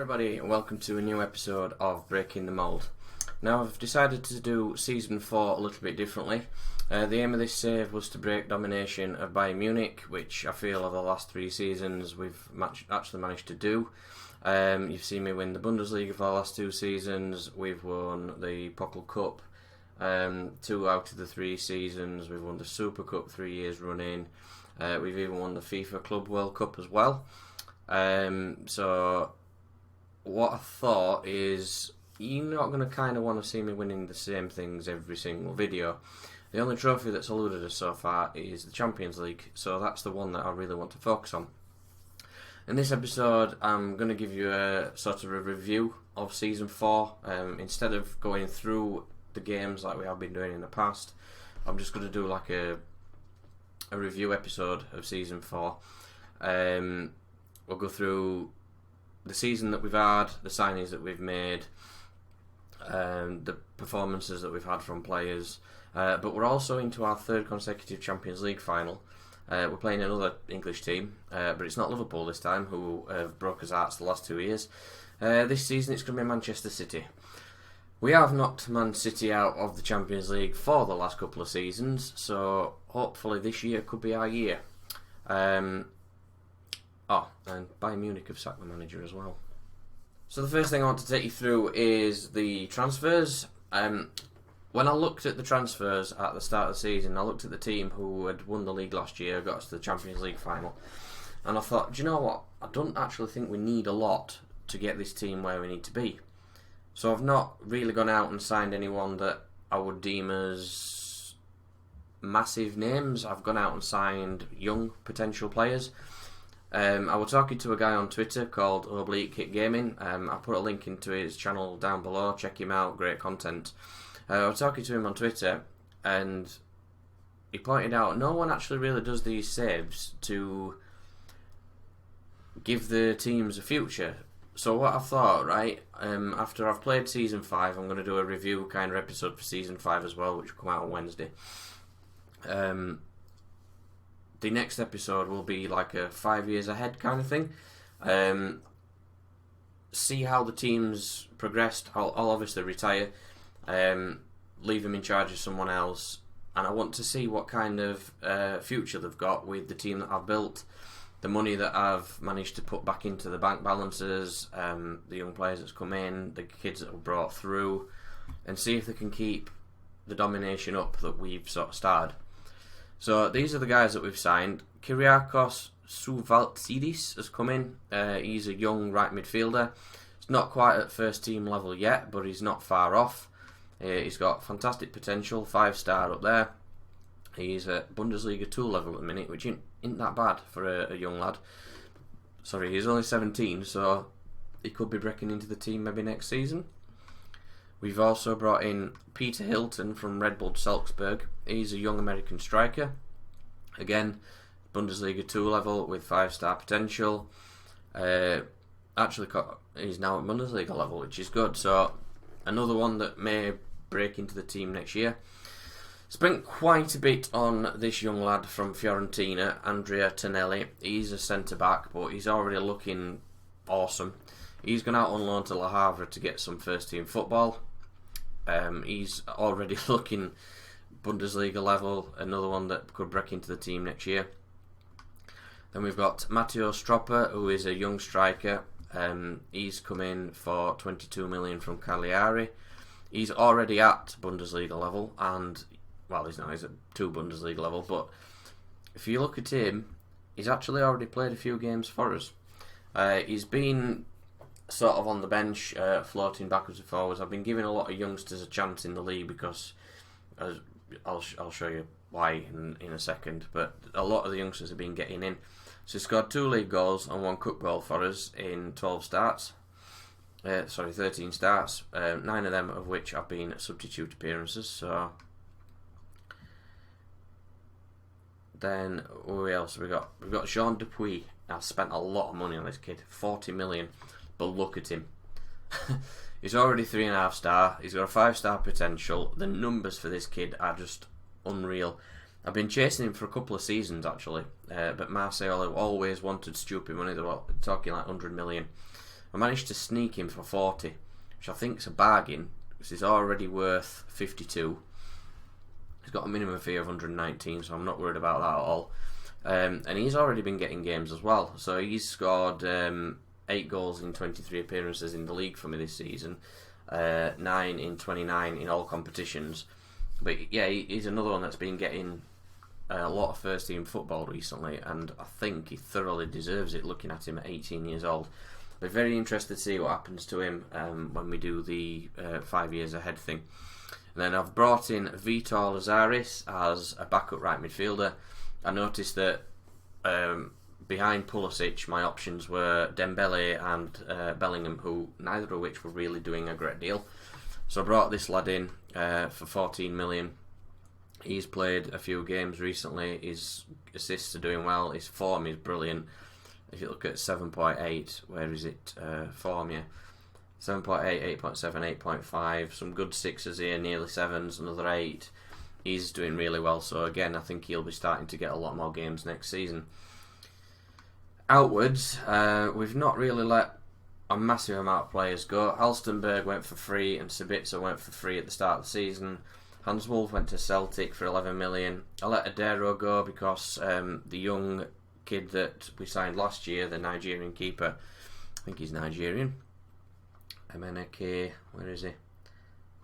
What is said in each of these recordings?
everybody, and welcome to a new episode of Breaking the Mould. Now, I've decided to do Season 4 a little bit differently. The aim of this save was to break domination of Bayern Munich, which I feel over the last 3 seasons we've actually managed to do. You've seen me win the Bundesliga for the last 2 seasons. We've won the Pokal Cup 2 out of the 3 seasons. We've won the Super Cup 3 years running. We've even won the FIFA Club World Cup as well. So what I thought is, you're not going to kind of want to see me winning the same things every single video. The only trophy that's eluded us so far is the Champions League, so that's the one that I really want to focus on. In this episode, I'm going to give you a sort of a review of Season 4. Instead of going through the games like we have been doing in the past, I'm just going to do like a review episode of Season 4. We'll go through the season that we've had, the signings that we've made, the performances that we've had from players, but we're also into our 3rd consecutive Champions League final. We're playing another English team, but it's not Liverpool this time, who have broke us hearts the last 2 years. This season it's going to be Manchester City. We have knocked Man City out of the Champions League for the last couple of seasons, so hopefully this year could be our year. And Bayern Munich have sacked the manager as well. So the first thing I want to take you through is the transfers. When I looked at the transfers at the start of the season, I looked at the team who had won the league last year, got us to the Champions League final, and I thought, do you know what? I don't actually think we need a lot to get this team where we need to be. So I've not really gone out and signed anyone that I would deem as massive names. I've gone out and signed young potential players. I was talking to a guy on Twitter called Oblique Gaming. I put a link into his channel down below. Check him out, great content. I was talking to him on Twitter, and he pointed out no one actually really does these saves to give the teams a future. So what I thought, right, after I've played Season 5, I'm going to do a review kind of episode for Season 5 as well, which will come out on Wednesday. The next episode will be like a 5 years ahead kind of thing. See how the team's progressed. I'll obviously retire, leave them in charge of someone else, and I want to see what kind of future they've got with the team that I've built, the money that I've managed to put back into the bank balances, the young players that's come in, the kids that were brought through, and see if they can keep the domination up that we've sort of started. So these are the guys that we've signed. Kyriakos Souvaltsidis has come in. He's a young right midfielder. He's not quite at first team level yet, but he's not far off. He's got fantastic potential, 5-star up there. He's at Bundesliga 2 level at the minute, which isn't that bad for a young lad. Sorry, he's only 17, so he could be breaking into the team maybe next season. We've also brought in Peter Hilton from Red Bull Salzburg. He's a young American striker. Again, Bundesliga 2 level with 5-star potential. Actually, he's now at Bundesliga level, which is good. So, another one that may break into the team next year. Spent quite a bit on this young lad from Fiorentina, Andrea Tonelli. He's a centre-back, but he's already looking awesome. He's gone out on loan to Le Havre to get some first-team football. He's already looking Bundesliga level, another one that could break into the team next year. Then we've got Matteo Stropper, who is a young striker. He's come in for 22 million from Cagliari. He's already at Bundesliga level, and, well, he's at 2 Bundesliga level, but if you look at him, he's actually already played a few games for us. He's been sort of on the bench, floating backwards and forwards. I've been giving a lot of youngsters a chance in the league because I'll show you why in a second, but a lot of the youngsters have been getting in. So he scored 2 league goals and 1 cup goal for us in 13 starts, 9 of them of which have been substitute appearances. So then who else have we got? We've got Jean Dupuis. I've spent a lot of money on this kid, 40 million. But look at him. He's already 3.5 star. He's got a 5-star potential. The numbers for this kid are just unreal. I've been chasing him for a couple of seasons actually, but Marseille always wanted stupid money. They were talking like 100 million. I managed to sneak him for 40, which I think is a bargain, because he's already worth 52. He's got a minimum fee of 119, so I'm not worried about that at all. And he's already been getting games as well. So he's scored 8 goals in 23 appearances in the league for me this season, 9 in 29 in all competitions. But yeah, he's another one that's been getting a lot of first team football recently, and I think he thoroughly deserves it looking at him at 18 years old. We're very interested to see what happens to him when we do the 5 years ahead thing. And then I've brought in Vitor Lazaris as a backup right midfielder. I noticed that behind Pulisic, my options were Dembele and Bellingham, who neither of which were really doing a great deal. So I brought this lad in for 14 million. He's played a few games recently. His assists are doing well. His form is brilliant. If you look at 7.8, where is it? Form, yeah. 7.8, 8.7, 8.5, some good 6s here, nearly 7s, another 8. He's doing really well, so again, I think he'll be starting to get a lot more games next season. Outwards, we've not really let a massive amount of players go. Alstenberg went for free and Sabitzer went for free at the start of the season. Hans Wolf went to Celtic for 11 million. I let Adero go because the young kid that we signed last year, the Nigerian keeper, I think he's Nigerian, Emenike, where is he?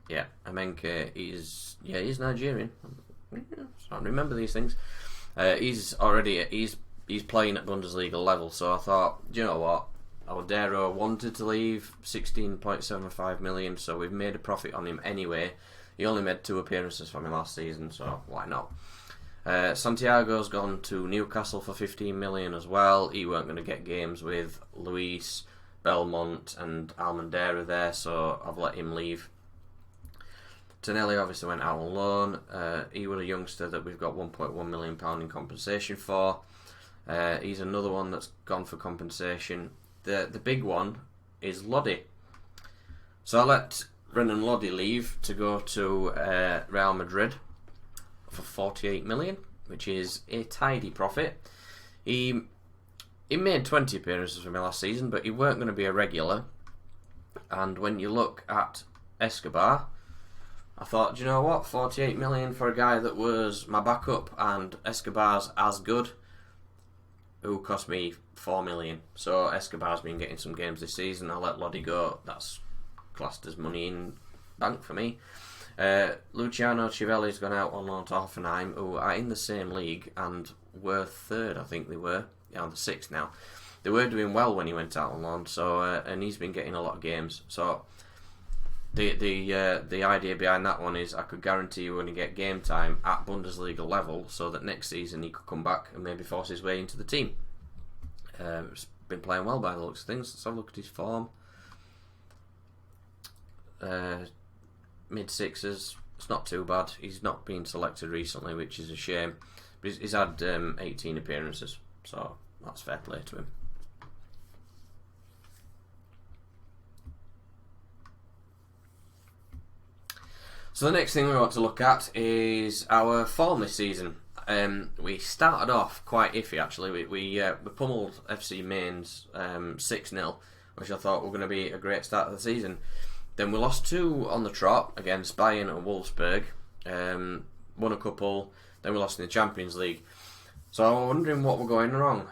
Yeah, Emenike he's Nigerian. I can't remember these things. He's playing at Bundesliga level, so I thought, do you know what? Odero wanted to leave, 16.75 million, so we've made a profit on him anyway. He only made 2 appearances for me last season, so why not? Santiago's gone to Newcastle for 15 million as well. He weren't going to get games with Luis, Belmont and Almondera there, so I've let him leave. Tonelli obviously went out on loan. He was a youngster that we've got £1.1 million in compensation for. He's another one that's gone for compensation. The big one is Lodi. So I let Renan Lodi leave to go to Real Madrid for 48 million, which is a tidy profit. He made 20 appearances for me last season, but he weren't going to be a regular. And when you look at Escobar, I thought, do you know what? 48 million for a guy that was my backup, and Escobar's as good, who cost me 4 million. So Escobar's been getting some games this season. I let Lodi go. That's classed as money in bank for me. Luciano Civelli's gone out on loan to Hoffenheim, who are in the same league and were third, I think they were. Yeah, the 6th now. They were doing well when he went out on loan, so and he's been getting a lot of games. So the idea behind that one is I could guarantee you when he get game time at Bundesliga level, so that next season he could come back and maybe force his way into the team. He's been playing well by the looks of things. Let's have a look at his form. Mid 6s, it's not too bad. He's not been selected recently, which is a shame. But he's had 18 appearances, so that's fair play to him. So the next thing we want to look at is our form this season. We started off quite iffy actually. We pummeled FC Mainz 6-0, which I thought were going to be a great start of the season. Then we lost 2 on the trot against Bayern and Wolfsburg. Won a couple. Then we lost in the Champions League. So I was wondering what were going wrong.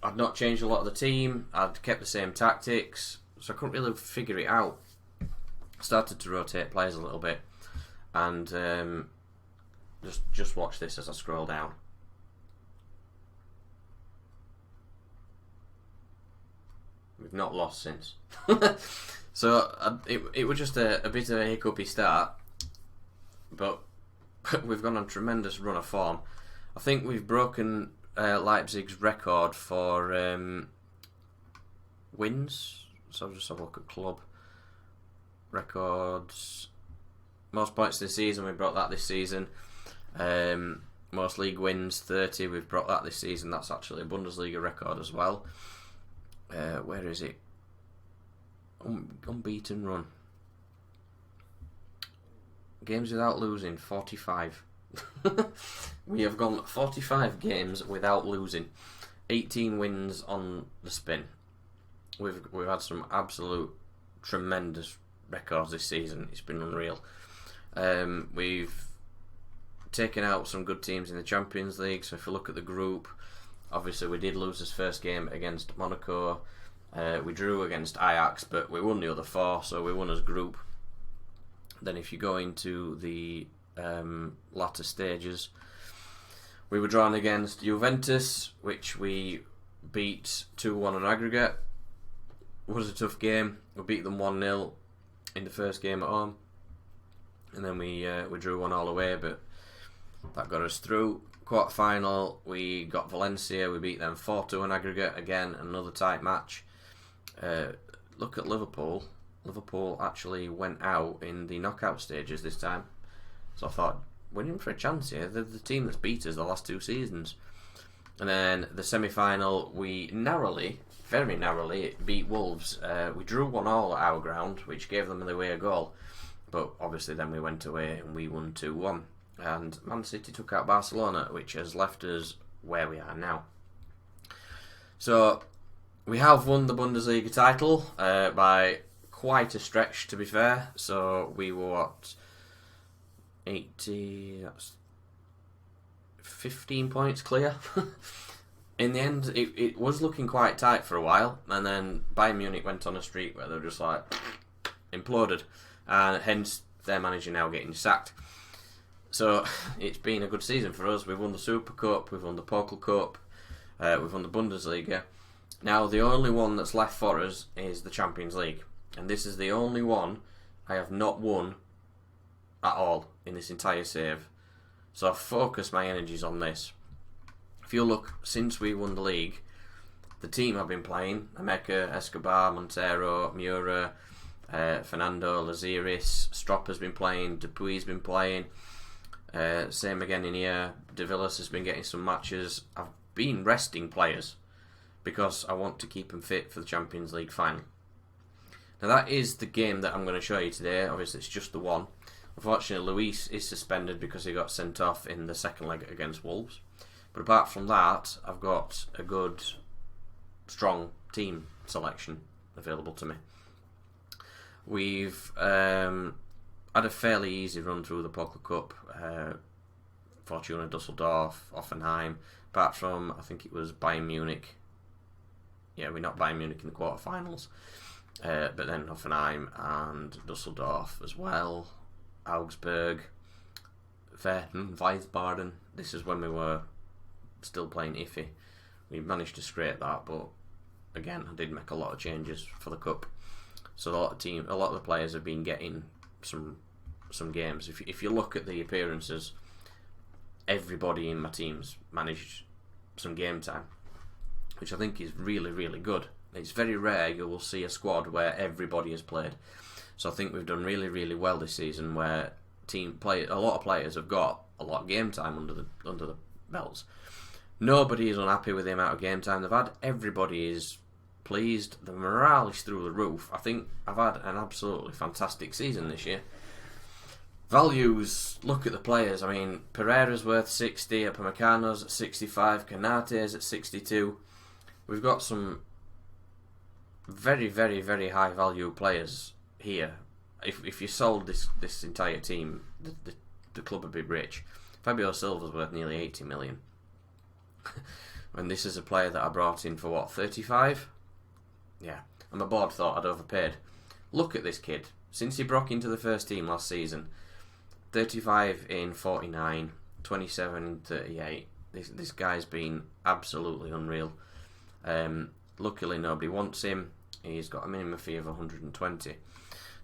I'd not changed a lot of the team. I'd kept the same tactics, so I couldn't really figure it out. Started to rotate players a little bit, and just watch this as I scroll down. We've not lost since. So it was just a bit of a hiccupy start, but we've gone on a tremendous run of form. I think we've broken Leipzig's record for wins. So I'll just have a look at club records. Most points this season, we brought that this season. Most league wins, 30, we've brought that this season. That's actually a Bundesliga record as well. Where is it? Unbeaten run. Games without losing, 45. We have gone 45 games without losing. 18 wins on the spin. we've had some absolute tremendous records this season. It's been unreal. We've taken out some good teams in the Champions League. So if you look at the group, obviously we did lose this first game against Monaco. We drew against Ajax, but we won the other 4, so we won as a group. Then if you go into the latter stages, we were drawn against Juventus, which we beat 2-1 on aggregate. It was a tough game. We beat them 1-0 in the first game at home, and then we drew 1 all away, but that got us through. Quarter final, we got Valencia. We beat them 4-2 on aggregate. Again, another tight match. Look at Liverpool. Liverpool actually went out in the knockout stages this time, so I thought, we're in for a chance here. They're the team that's beat us the last 2 seasons. And then the semi-final, we narrowly, very narrowly, beat Wolves. We drew 1-1 at our ground, which gave them the away a goal, but obviously then we went away and we won 2-1. And Man City took out Barcelona, which has left us where we are now. So we have won the Bundesliga title by quite a stretch, to be fair. So we were 80, that's 15 points clear. In the end, it was looking quite tight for a while, and then Bayern Munich went on a streak where they were just like imploded, and hence their manager now getting sacked. So it's been a good season for us. We've won the Super Cup, we've won the Pokal Cup, we've won the Bundesliga. Now the only one that's left for us is the Champions League, and this is the only one I have not won at all in this entire save. So I've focused my energies on this. If you look, since we won the league, the team I've been playing, Emeka, Escobar, Montero, Miura, Fernando, Laziris, Stropper's been playing, Dupuy's been playing, same again in here, De Villas has been getting some matches. I've been resting players because I want to keep them fit for the Champions League final. Now that is the game that I'm going to show you today. Obviously it's just the one. Unfortunately, Luis is suspended because he got sent off in the second leg against Wolves. But apart from that, I've got a good, strong team selection available to me. We've had a fairly easy run through the Pokal Cup. Fortuna Düsseldorf, Hoffenheim. Apart from, I think it was Bayern Munich. Yeah, we knocked Bayern Munich in the quarterfinals. But then Hoffenheim and Düsseldorf as well. Augsburg, Verden, Wiesbaden. This is when we were still playing iffy. We managed to scrape that, but again, I did make a lot of changes for the cup. So a lot of the players have been getting some games. If you look at the appearances, everybody in my teams managed some game time, which I think is really, really good. It's very rare you will see a squad where everybody has played. So I think we've done really, really well this season, where a lot of players have got a lot of game time under the belts. Nobody is unhappy with the amount of game time they've had. Everybody is pleased. The morale is through the roof. I think I've had an absolutely fantastic season this year. Values, look at the players. I mean, Pereira's worth 60, Upamecano's at 65, Konate's at 62. We've got some very, very, very high value players here. If you sold this entire team, the club would be rich. Fabio Silva's worth nearly 80 million. When this is a player that I brought in for what, 35? Yeah, and my board thought I'd overpaid. Look at this kid. Since he broke into the first team last season, 35 in 49, 27 in 38. This guy's been absolutely unreal. Luckily nobody wants him. He's got a minimum fee of 120.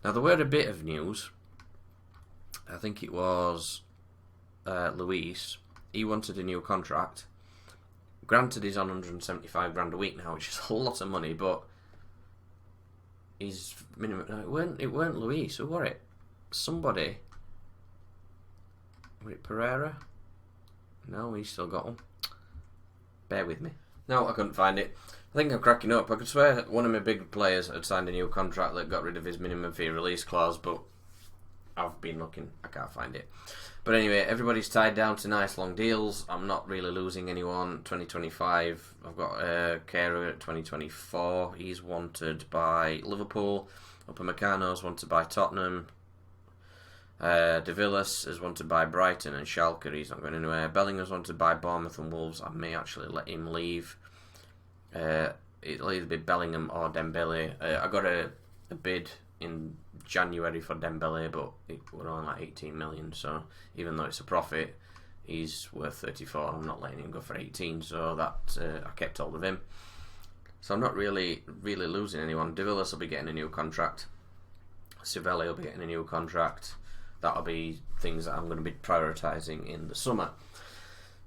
Now there were a bit of news. I think it was Luis. He wanted a new contract. Granted, he's on 175 grand a week now, which is a lot of money, but his minimum. No, it weren't Luis. Who were it? Somebody. Was it Pereira? No, he's still got one. Bear with me. No, I couldn't find it. I think I'm cracking up. I could swear one of my big players had signed a new contract that got rid of his minimum fee release clause, but I've been looking, I can't find it. But anyway, everybody's tied down to nice long deals. I'm not really losing anyone. 2025, I've got Kehrer at 2024. He's wanted by Liverpool. Upamecano's wanted by Tottenham. De Villas is wanted by Brighton and Schalke. He's not going anywhere. Bellingham's wanted by Bournemouth and Wolves. I may actually let him leave. It'll either be Bellingham or Dembele. I got a bid in January for Dembele, but it was only like 18 million, so even though it's a profit, he's worth 34. I'm not letting him go for 18, so that I kept hold of him. So I'm not really losing anyone. De Villas will be getting a new contract. Civelli will be getting a new contract. That'll be things that I'm going to be prioritising in the summer.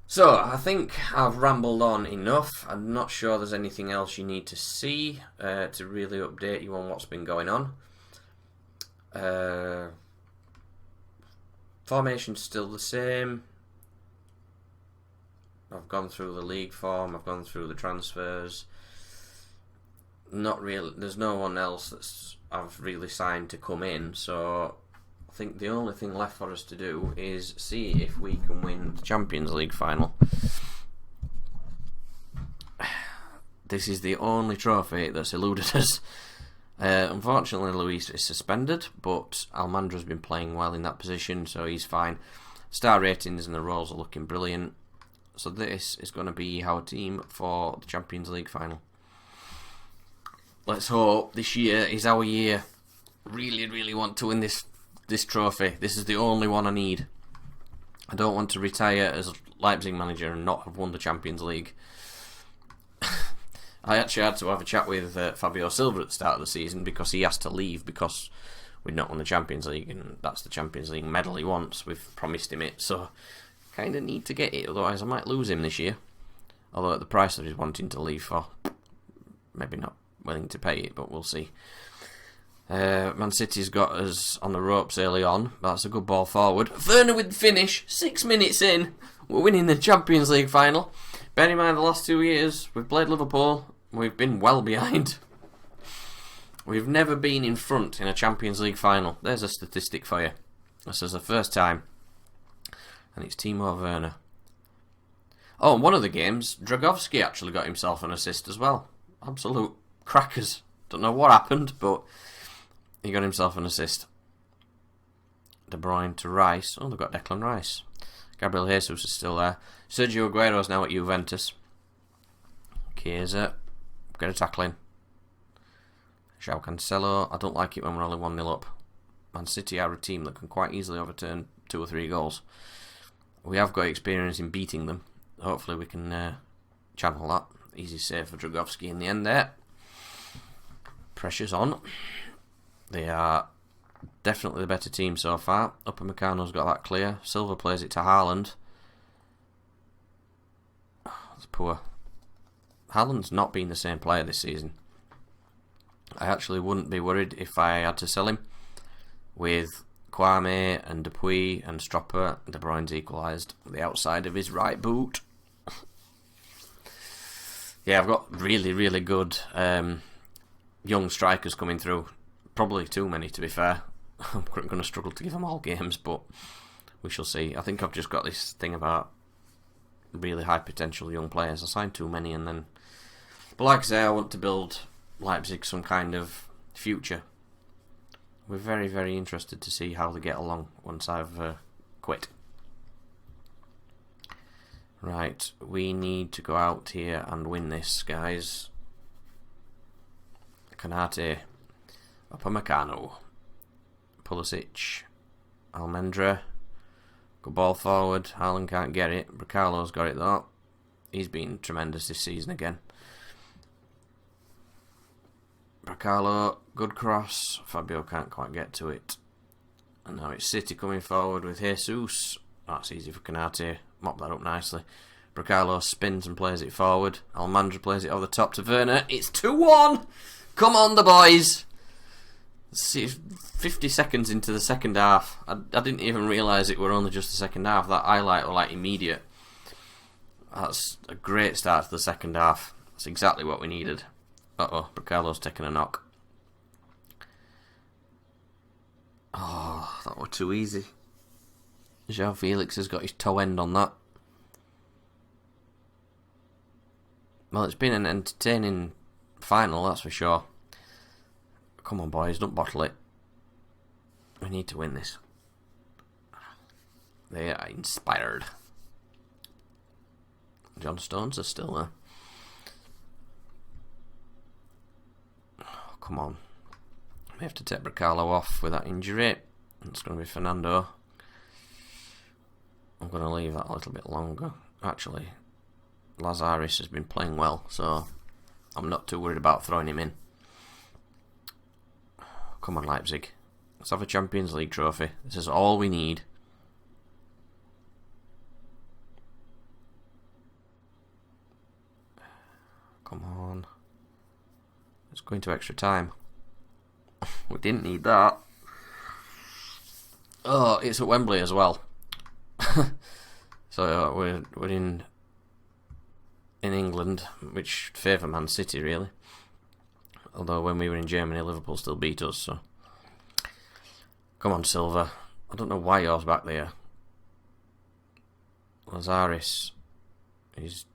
So, I think I've rambled on enough. I'm not sure there's anything else you need to see to really update you on what's been going on. Formation's still the same. I've gone through the league form, I've gone through the transfers. Not really, there's no one else that's I've really signed to come in, so I think the only thing left for us to do is see if we can win the Champions League final. This is the only trophy that's eluded us. Unfortunately, Luis is suspended, but Almandra's been playing well in that position, so he's fine. Star ratings and the roles are looking brilliant. So this is going to be our team for the Champions League final. Let's hope this year is our year. Really want to win this trophy. This is the only one I need. I don't want to retire as Leipzig manager and not have won the Champions League. I actually had to have a chat with Fabio Silva at the start of the season because he asked to leave because we'd not won the Champions League, and that's the Champions League medal he wants. We've promised him it, so kind of need to get it, otherwise I might lose him this year. Although at the price that he's wanting to leave for, maybe not willing to pay it, but we'll see. Man City's got us on the ropes early on. That's a good ball forward. Werner with the finish. 6 minutes in, we're winning the Champions League final. Bear in mind the last 2 years we've played Liverpool. We've been well behind. We've never been in front in a Champions League final. There's a statistic for you. This is the first time. And it's Timo Werner. Oh, in one of the games, Dragovski actually got himself an assist as well. Absolute crackers. Don't know what happened, but he got himself an assist. De Bruyne to Rice. Oh, they've got Declan Rice. Gabriel Jesus is still there. Sergio Aguero's now at Juventus. Chiesa. Get a tackle in. João Cancelo. I don't like it when we're only 1-0 up. Man City are a team that can quite easily overturn 2 or 3 goals. We have got experience in beating them. Hopefully we can channel that. Easy save for Dragovski in the end there. Pressure's on. They are definitely the better team so far. Upamecano's got that clear. Silva plays it to Haaland. Oh, that's poor. Haaland's not been the same player this season. I actually wouldn't be worried if I had to sell him. With Kwame and Dupuy and Stropper, De Bruyne's equalised the outside of his right boot. Yeah, I've got really good young strikers coming through. Probably too many, to be fair. I'm going to struggle to give them all games, but we shall see. I think I've just got this thing about really high potential young players. I signed too many and then... But like I say, I want to build Leipzig some kind of future. We're very interested to see how they get along once I've quit. Right, we need to go out here and win this, guys. Kanate, Upamecano, Pulisic, Almendra. Good ball forward. Haaland can't get it. Bracalo's got it though. He's been tremendous this season again. Bracalo, good cross. Fabio can't quite get to it. And now it's City coming forward with Jesus. That's easy for Kanate. Mop that up nicely. Bracalo spins and plays it forward. Almandra plays it over the top to Werner. It's 2-1! Come on, the boys! See, 50 seconds into the second half. I didn't even realise it were only just the second half. That highlight was like immediate. That's a great start to the second half. That's exactly what we needed. Uh-oh, Bracalo's taking a knock. Oh, That was too easy. João Felix has got his toe end on that. Well, it's been an entertaining final, that's for sure. Come on, boys, don't bottle it. We need to win this. They are inspired. John Stones are still there. Oh, come on. We have to take Bracalo off with that injury. It's going to be Fernando. I'm going to leave that a little bit longer. Actually, Lazaris has been playing well, so I'm not too worried about throwing him in. Come on, Leipzig. Let's have a Champions League trophy. This is all we need. Come on. Let's go into extra time. We didn't need that. Oh, it's at Wembley as well. So we're in England, which favour Man City really. Although when we were in Germany, Liverpool still beat us. So come on, Silva. I don't know why yours back there. Lazaris. He's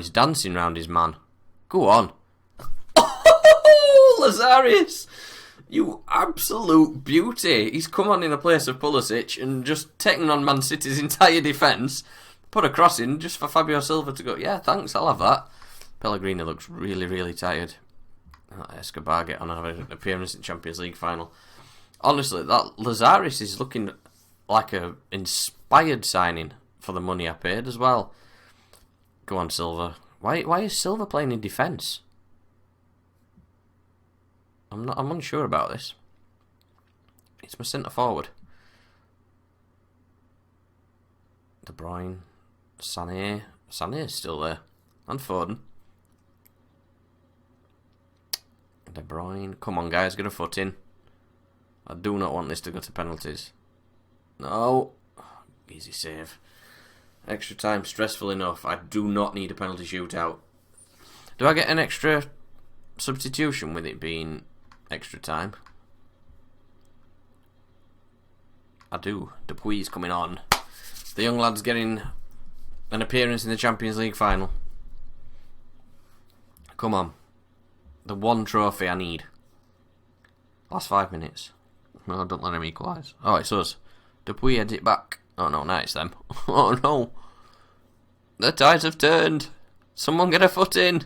dancing round his man. Go on. Oh, Lazaris! You absolute beauty. He's come on in the place of Pulisic and just taken on Man City's entire defence. Put a cross in just for Fabio Silva to go, yeah, thanks, I'll have that. Pellegrini looks really, really tired. Escobar get on an appearance in Champions League final. Honestly, that Lazaris is looking like a inspired signing for the money I paid as well. Go on, Silva. Why is Silva playing in defence? I'm unsure about this. It's my centre forward. De Bruyne, Sané is still there, and Foden. De Bruyne, come on guys, get a foot in. I do not want this to go to penalties. No, easy save. Extra time, stressful enough. I do not need a penalty shootout. Do I get an extra substitution with it being extra time? I do. Dupuy's coming on. The young lad's getting an appearance in the Champions League final. Come on. The one trophy I need. Last 5 minutes. No, don't let him equalise. Oh, it's us. Dupuy heads it back. Oh no, now it's them. Oh no. The tides have turned. Someone get a foot in.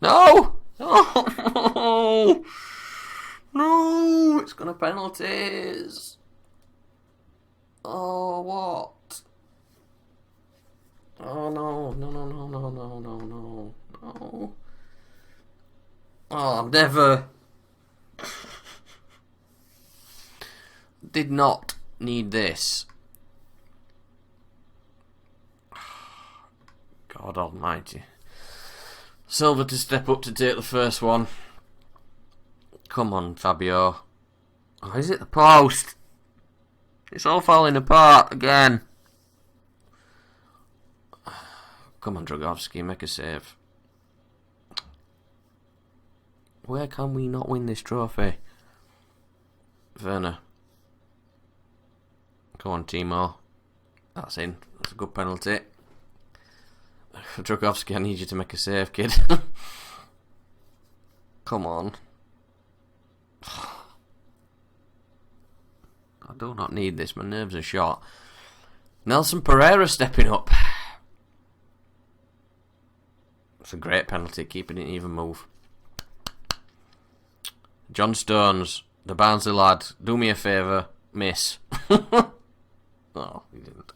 No! Oh! No! It's gonna penalties. Oh, what? Oh no, no, no, no, no, no, no, no, no. Oh, never. Did not need this. God almighty. Silva to step up to take the first one. Come on, Fabio. Oh, is it the post? It's all falling apart again. Come on, Drogovski, make a save. Where can we not win this trophy? Werner. Come on, Timo. That's in. That's a good penalty. Drogovski, I need you to make a save, kid. Come on. I do not need this. My nerves are shot. Nelson Pereira stepping up. It's a great penalty, keeping it even move. John Stones, the Barnsley lad, do me a favour, miss. Oh, he didn't.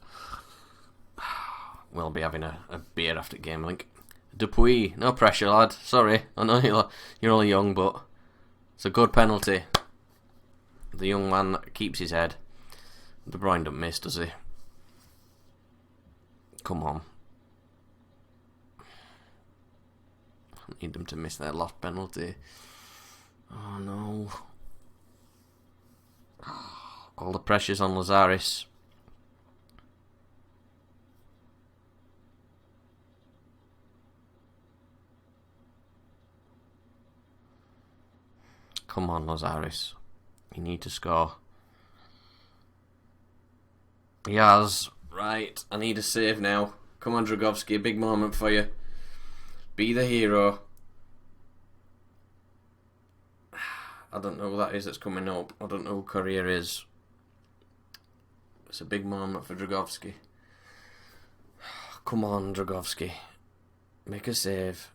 We'll be having a beer after game, I think. Dupuy, no pressure, lad. Sorry, I know you're only young, but it's a good penalty. The young man keeps his head. De Bruyne don't miss, does he? Come on. I need them to miss their last penalty. Oh no. All the pressure's on Lazaris. Come on, Lazaris. You need to score. He has. Right, I need a save now. Come on, Dragowski, a big moment for you. Be the hero. I don't know who that is that's coming up. I don't know who Courier is. It's a big moment for Dragowski. Come on, Dragowski. Make a save.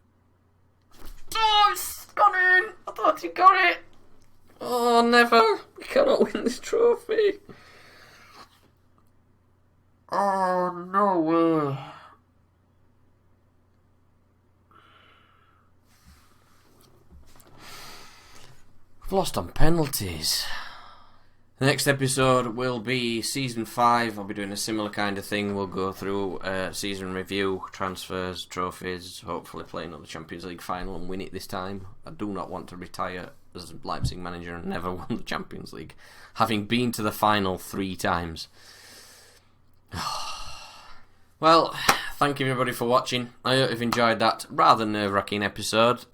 Oh, it's gone in! I thought you got it! Oh, never! We cannot win this trophy! Oh, no way! I've lost on penalties. The next episode will be Season 5. I'll be doing a similar kind of thing. We'll go through season review, transfers, trophies, hopefully playing on the Champions League final and win it this time. I do not want to retire as Leipzig manager and never won the Champions League, having been to the final 3 times. Well, thank you everybody for watching. I hope you've enjoyed that rather nerve-wracking episode.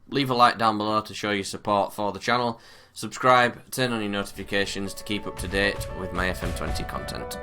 Leave a like down below to show your support for the channel. Subscribe, turn on your notifications to keep up to date with my FM20 content.